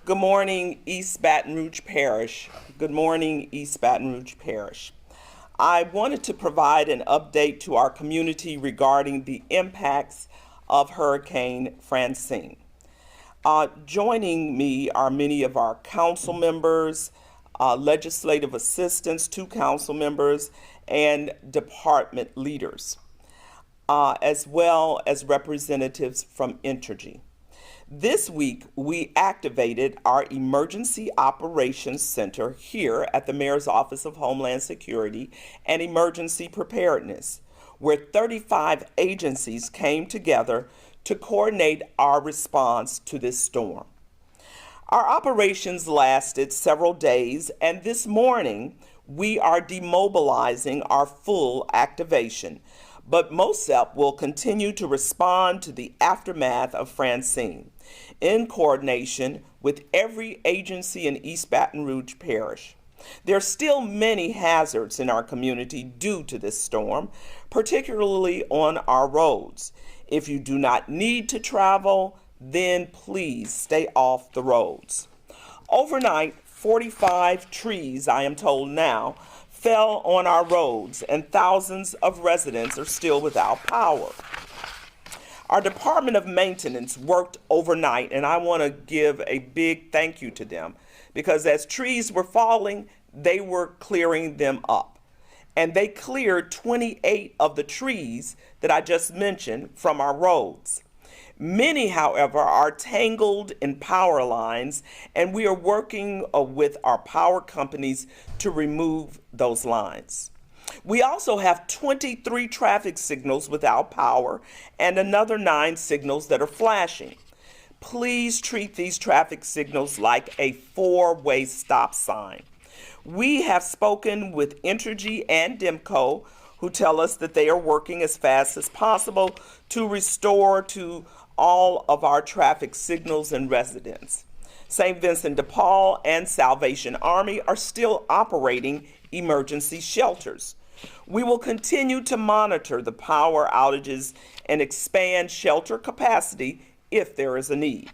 Good morning, East Baton Rouge Parish. Good morning, East Baton Rouge Parish. I wanted to provide an update to our community regarding the impacts of Hurricane Francine. Joining me are many of our council members, legislative assistants, 2 council members, and department leaders, as well as representatives from Entergy. This week, we activated our Emergency Operations Center here at the Mayor's Office of Homeland Security and Emergency Preparedness, where 35 agencies came together to coordinate our response to this storm. Our operations lasted several days, and this morning, we are demobilizing our full activation, but MOSEP will continue to respond to the aftermath of Francine in coordination with every agency in East Baton Rouge Parish. There are still many hazards in our community due to this storm, particularly on our roads. If you do not need to travel, then please stay off the roads. Overnight, 45 trees, I am told now, fell on our roads, and thousands of residents are still without power. Our Department of Maintenance worked overnight, and I want to give a big thank you to them, because as trees were falling, they were clearing them up. And they cleared 28 of the trees that I just mentioned from our roads. Many, however, are tangled in power lines, and we are working with our power companies to remove those lines. We also have 23 traffic signals without power and another 9 signals that are flashing. Please treat these traffic signals like a 4-way stop sign. We have spoken with Entergy and DEMCO, who tell us that they are working as fast as possible to restore to all of our traffic signals and residents. St. Vincent de Paul and Salvation Army are still operating emergency shelters. We will continue to monitor the power outages and expand shelter capacity if there is a need.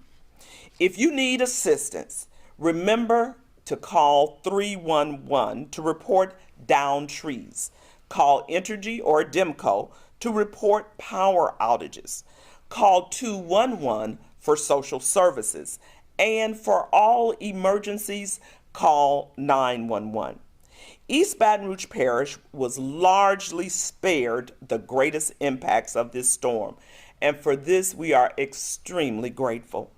If you need assistance, remember to call 311 to report downed trees. Call Entergy or DEMCO to report power outages. Call 211 for social services. And for all emergencies, call 911. East Baton Rouge Parish was largely spared the greatest impacts of this storm, and for this we are extremely grateful.